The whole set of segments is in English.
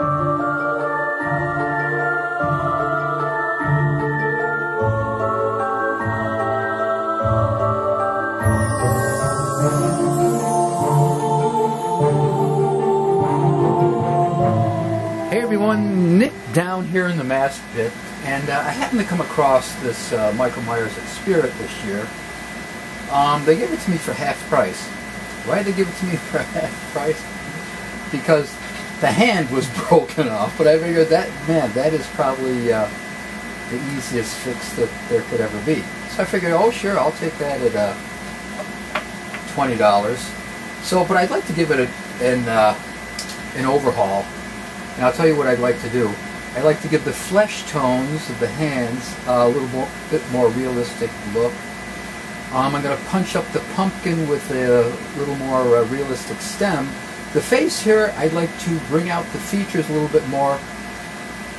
Hey everyone, Nick down here in the mask pit, and I happened to come across this Michael Myers at Spirit this year. They gave it to me for half price. Why did they give it to me for half price? Because the hand was broken off, but I figured that, man, that is probably the easiest fix that there could ever be. So I figured, oh sure, I'll take that at $20. So, but I'd like to give it an overhaul. And I'll tell you what I'd like to do. I'd like to give the flesh tones of the hands a little bit more realistic look. I'm going to punch up the pumpkin with a little more realistic stem. The face here, I'd like to bring out the features a little bit more.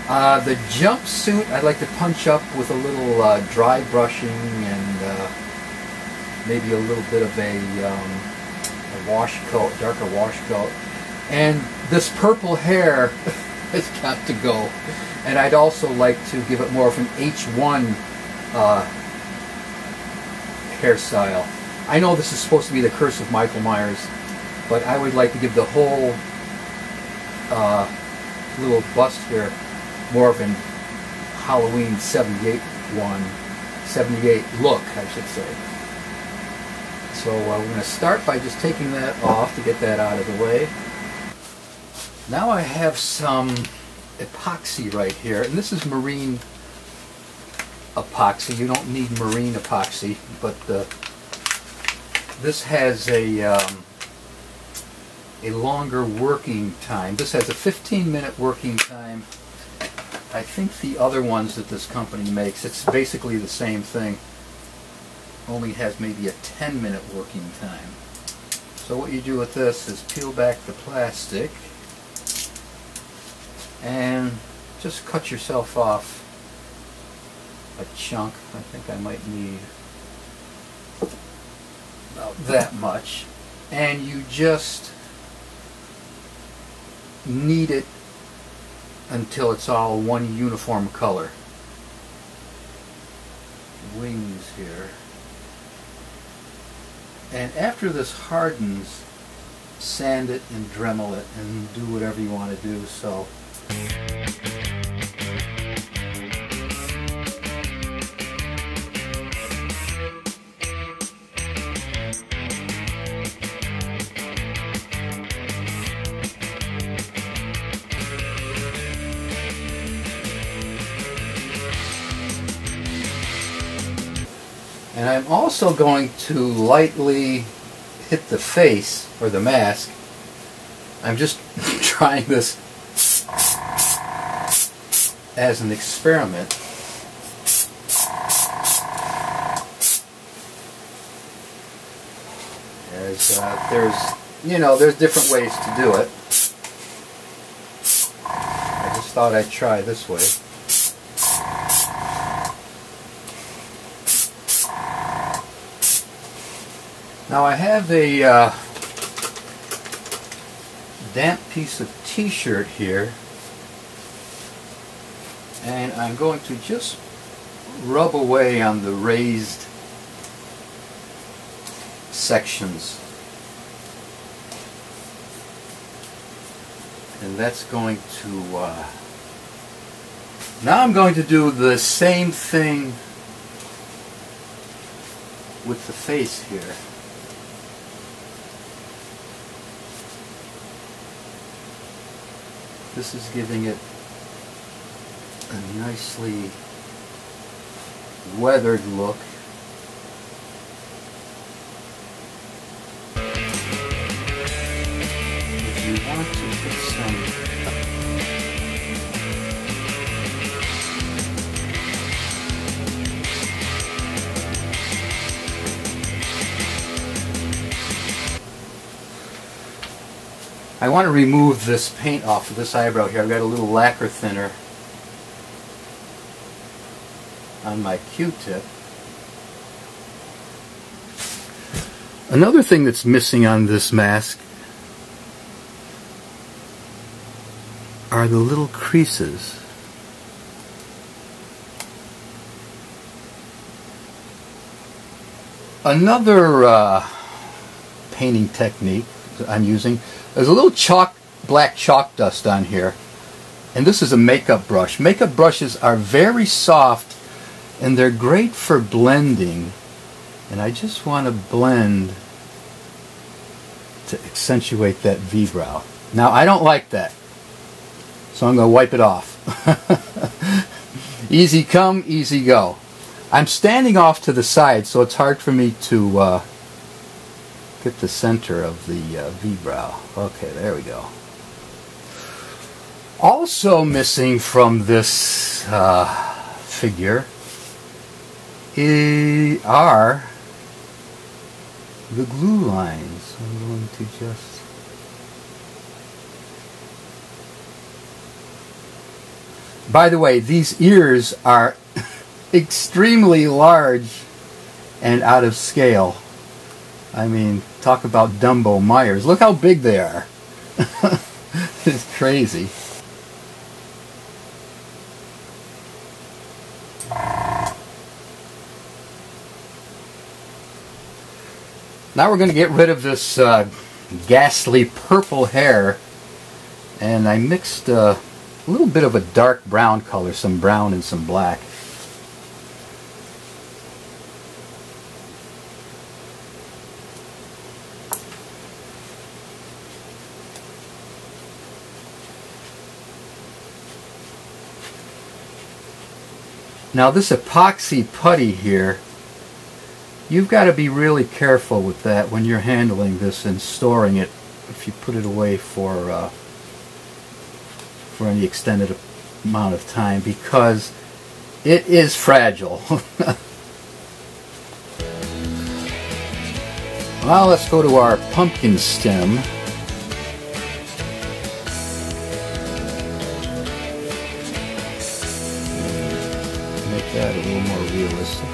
The jumpsuit, I'd like to punch up with a little dry brushing and maybe a little bit of a wash coat, darker wash coat. And this purple hair has got to go. And I'd also like to give it more of an H1 hairstyle. I know this is supposed to be the Curse of Michael Myers, but I would like to give the whole little bust here more of an Halloween 78 look, I should say. So we're going to start by just taking that off to get that out of the way. Now I have some epoxy right here, and this is marine epoxy. You don't need marine epoxy, but this has a longer working time. This has a 15-minute working time. I think the other ones that this company makes, it's basically the same thing, only has maybe a 10-minute working time. So what you do with this is peel back the plastic and just cut yourself off a chunk. I think I might need about that much. And you just knead it until it's all one uniform color. Wings here. And after this hardens, sand it and Dremel it and do whatever you want to do. So and I'm also going to lightly hit the face, or the mask. I'm just trying this as an experiment. As there's different ways to do it. I just thought I'd try this way. Now I have a damp piece of t-shirt here, and I'm going to just rub away on the raised sections, and that's going to now I'm going to do the same thing with the face here. This is giving it a nicely weathered look. If you want to put some I want to remove this paint off of this eyebrow here. I've got a little lacquer thinner on my Q-tip. Another thing that's missing on this mask are are the little creases. Another painting technique that I'm using, there's a little black chalk dust on here, and this is a makeup brush. Makeup brushes are very soft and they're great for blending, and I just want to blend to accentuate that V-brow. Now I don't like that, so I'm going to wipe it off. Easy come, easy go. I'm standing off to the side, so it's hard for me to get the center of the V-brow. Okay, there we go. Also missing from this figure are the glue lines. I'm going to just... By the way, these ears are extremely large and out of scale. I mean, talk about Dumbo Myers. Look how big they are. It's crazy. Now we're going to get rid of this ghastly purple hair, and I mixed a little bit of a dark brown color, some brown and some black. Now this epoxy putty here, you've got to be really careful with that when you're handling this and storing it, if you put it away for any extended amount of time, because it is fragile. Well, let's go to our pumpkin stem. Make that a little more realistic.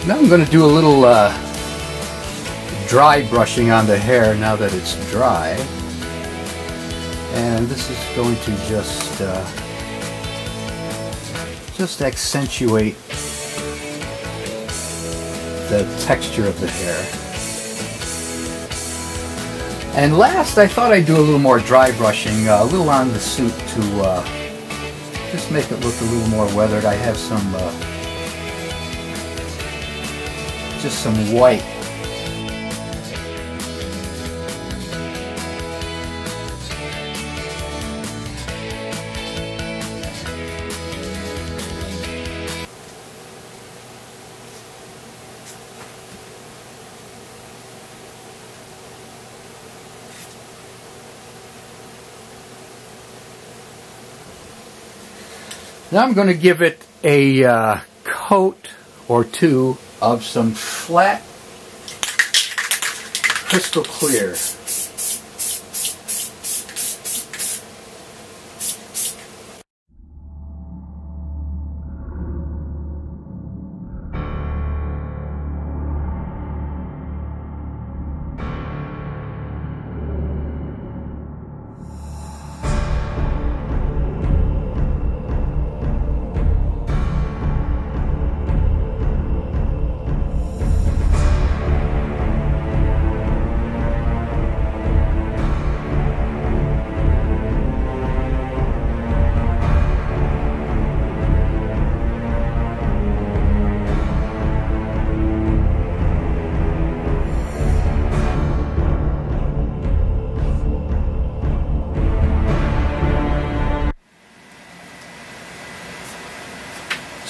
Now I'm going to do a little dry brushing on the hair now that it's dry, and this is going to just accentuate the texture of the hair. And last, I thought I'd do a little more dry brushing, a little on the suit to just make it look a little more weathered. I have some just some white. Now I'm going to give it a coat or two of some flat crystal clear.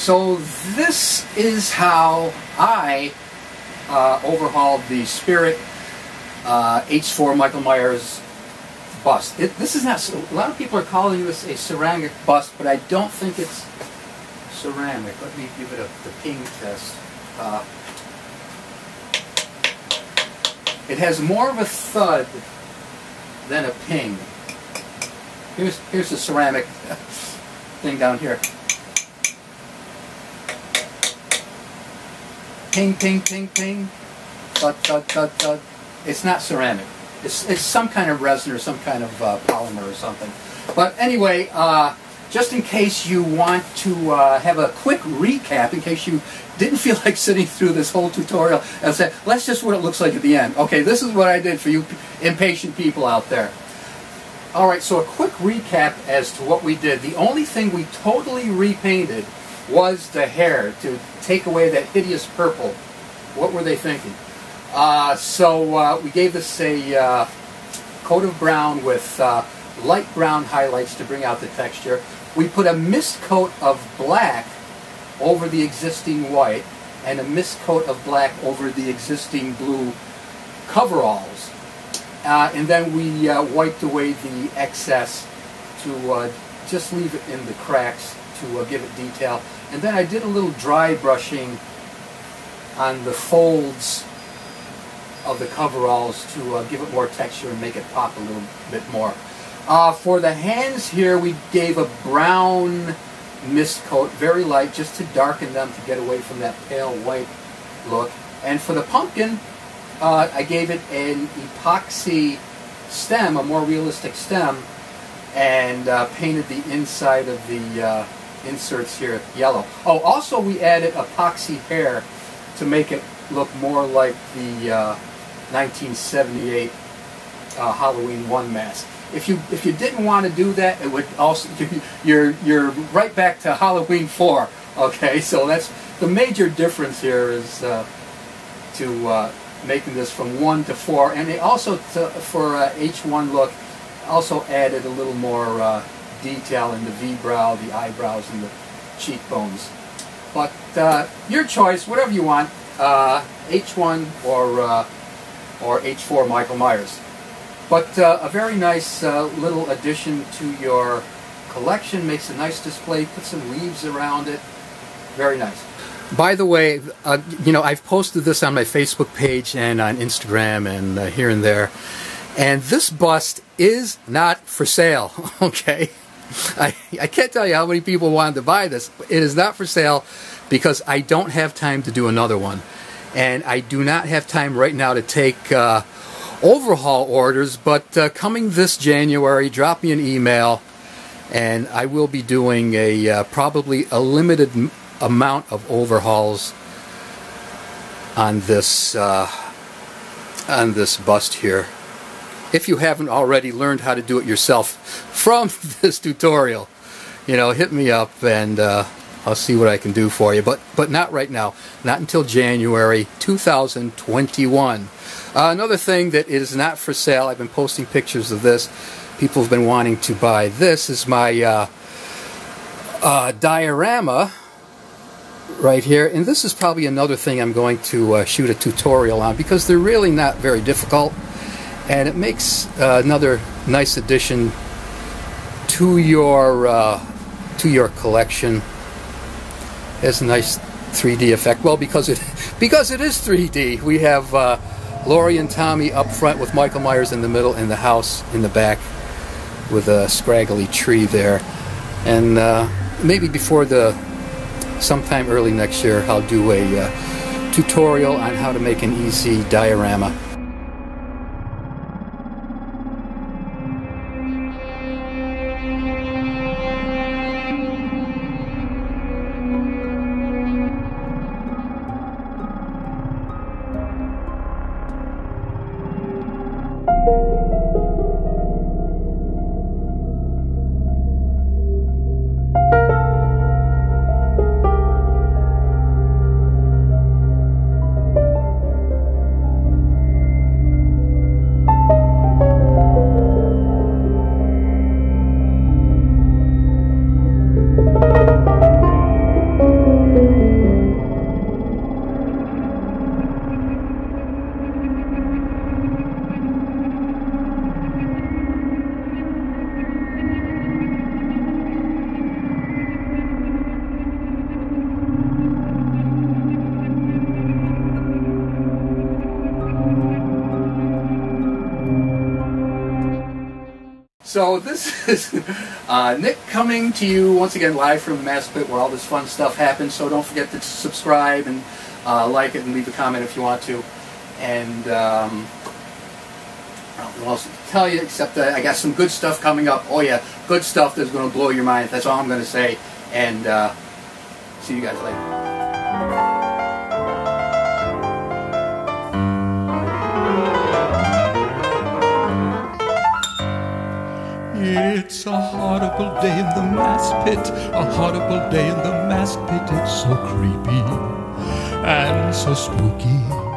So this is how I overhauled the Spirit H4 Michael Myers bust. This is not, a lot of people are calling this a ceramic bust, but I don't think it's ceramic. Let me give it the ping test. It has more of a thud than a ping. Here's the ceramic thing down here. Ping, ping, ping, ping. Thud, thud, thud, thud. It's not ceramic. It's some kind of resin or some kind of polymer or something. But anyway, just in case you want to have a quick recap, in case you didn't feel like sitting through this whole tutorial and say, let's just what it looks like at the end. Okay, this is what I did for you impatient people out there. Alright, so a quick recap as to what we did. The only thing we totally repainted was the hair to take away that hideous purple. What were they thinking? So we gave this a coat of brown with light brown highlights to bring out the texture. We put a mist coat of black over the existing white and a mist coat of black over the existing blue coveralls. And then we wiped away the excess to just leave it in the cracks to give it detail. And then I did a little dry brushing on the folds of the coveralls to give it more texture and make it pop a little bit more. For the hands here, we gave a brown mist coat, very light, just to darken them to get away from that pale white look. And for the pumpkin, I gave it an epoxy stem, a more realistic stem, and painted the inside of the inserts here yellow. Oh, also we added epoxy hair to make it look more like the 1978 Halloween 1 mask. If you didn't want to do that, it would also you're right back to Halloween 4. Okay, so that's the major difference here is to making this from 1 to 4, and they also for H1 look also added a little more detail in the V-brow, the eyebrows, and the cheekbones. But your choice, whatever you want, H1 or H4 Michael Myers. But a very nice little addition to your collection, makes a nice display, put some leaves around it, very nice. By the way, you know, I've posted this on my Facebook page and on Instagram and here and there, and this bust is not for sale, okay? I can't tell you how many people wanted to buy this, but it is not for sale because I don't have time to do another one. And I do not have time right now to take overhaul orders, but coming this January, drop me an email and I will be doing a probably a limited amount of overhauls on this bust here. If you haven't already learned how to do it yourself from this tutorial, you know, hit me up and I'll see what I can do for you. But not right now. Not until January 2021. Another thing that is not for sale, I've been posting pictures of this. People have been wanting to buy this. Is my diorama right here. And this is probably another thing I'm going to shoot a tutorial on because they're really not very difficult. And it makes another nice addition to your collection. It has a nice 3D effect. Well, because it is 3D. We have Laurie and Tommy up front with Michael Myers in the middle, and the house in the back with a scraggly tree there. And maybe before sometime early next year, I'll do a tutorial on how to make an easy diorama. So this is Nick coming to you once again live from the Mass Pit where all this fun stuff happens. So don't forget to subscribe and like it and leave a comment if you want to. And I don't know what else to tell you except that I got some good stuff coming up. Oh yeah, good stuff that's going to blow your mind. That's all I'm going to say. And see you guys later. It's a horrible day in the Mass Pit, a horrible day in the Mass Pit. It's so creepy and so spooky.